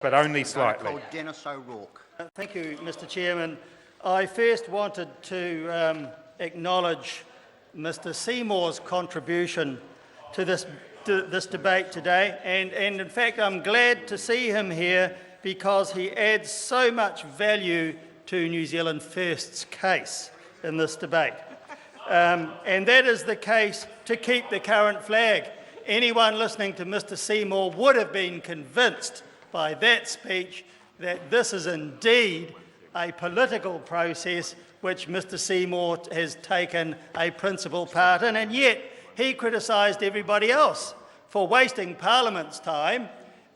but only slightly. Dennis O'Rourke. Thank you, Mr Chairman. I first wanted to acknowledge Mr Seymour's contribution to this debate today, and in fact I'm glad to see him here because he adds so much value to New Zealand First's case in this debate. And that is the case to keep the current flag. Anyone listening to Mr Seymour would have been convinced by that speech that this is indeed a political process which Mr Seymour has taken a principal part in, and yet he criticised everybody else for wasting Parliament's time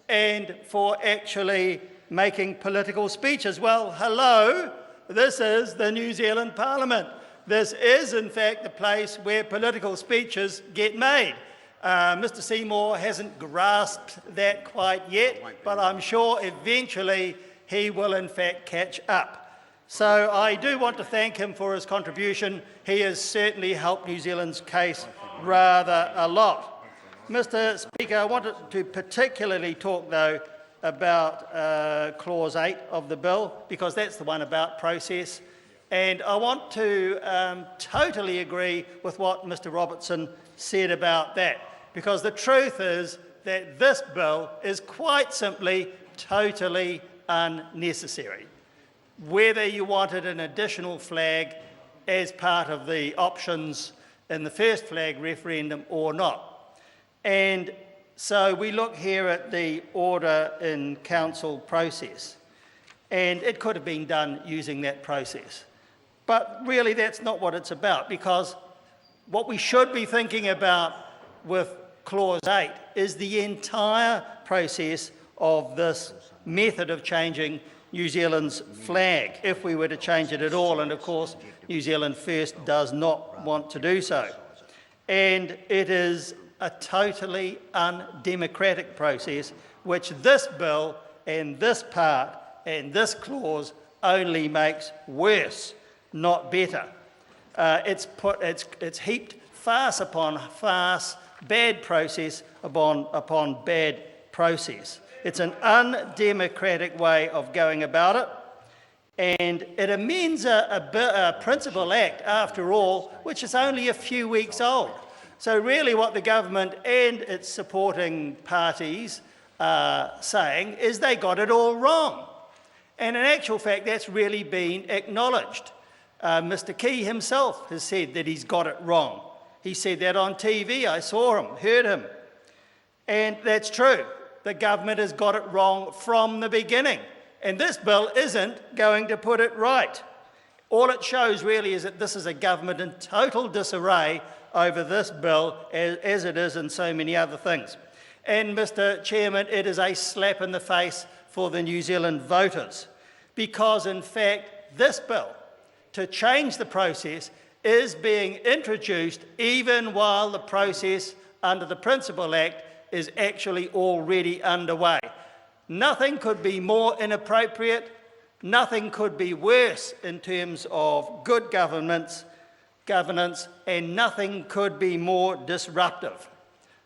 and for actually making political speeches. Well, hello, this is the New Zealand Parliament. This is, in fact, the place where political speeches get made. Mr Seymour hasn't grasped that quite yet, but I'm sure eventually he will, in fact, catch up. So I do want to thank him for his contribution. He has certainly helped New Zealand's case rather a lot. Mr Speaker, I wanted to particularly talk, though, about Clause 8 of the bill, because that's the one about process. And I want to totally agree with what Mr Robertson said about that, because the truth is that this bill is quite simply totally unnecessary. Whether you wanted an additional flag as part of the options in the first flag referendum or not. And so we look here at the order in council process, and it could have been done using that process. But really that's not what it's about, because what we should be thinking about with Clause 8 is the entire process of this method of changing New Zealand's flag, if we were to change it at all, and of course New Zealand First does not want to do so. And it is a totally undemocratic process which this bill and this part and this clause only makes worse, not better. It's heaped farce upon farce, bad process upon bad process. It's an undemocratic way of going about it, and it amends a principal act, after all, which is only a few weeks old. So really what the government and its supporting parties are saying is they got it all wrong. And in actual fact, that's really been acknowledged. Mr Key himself has said that he's got it wrong. He said that on TV. I saw him, heard him. And that's true. The government has got it wrong from the beginning. And this bill isn't going to put it right. All it shows really is that this is a government in total disarray over this bill, as it is in so many other things. And Mr Chairman, it is a slap in the face for the New Zealand voters, because in fact this bill, to change the process, is being introduced even while the process under the Principal Act is actually already underway. Nothing could be more inappropriate, nothing could be worse in terms of good governance, and nothing could be more disruptive.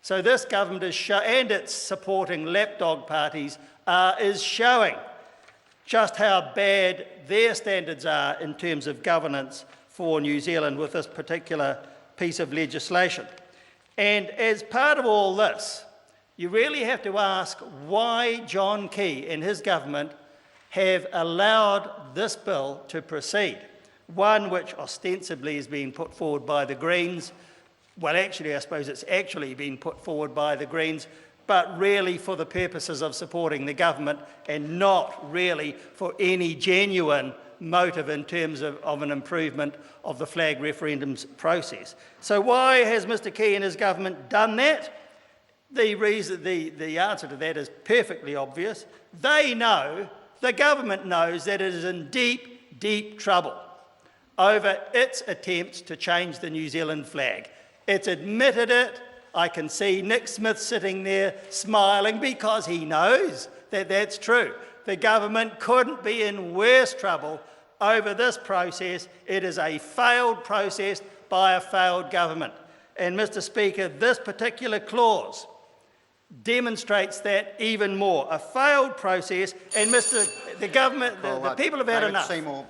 So this government is and its supporting lapdog parties is showing just how bad their standards are in terms of governance for New Zealand with this particular piece of legislation. And as part of all this, you really have to ask why John Key and his government have allowed this bill to proceed, one which ostensibly is being put forward by the Greens. Well, actually, I suppose it's actually been put forward by the Greens, but really for the purposes of supporting the government and not really for any genuine motive in terms of an improvement of the flag referendums process. So why has Mr Key and his government done that? The answer to that is perfectly obvious. They know, the government knows, that it is in deep, deep trouble over its attempts to change the New Zealand flag. It's admitted it. I can see Nick Smith sitting there smiling because he knows that that's true. The government couldn't be in worse trouble over this process. It is a failed process by a failed government. And Mr Speaker, this particular clause demonstrates that even more. A failed process, and the government, the people have had David enough. Seymour,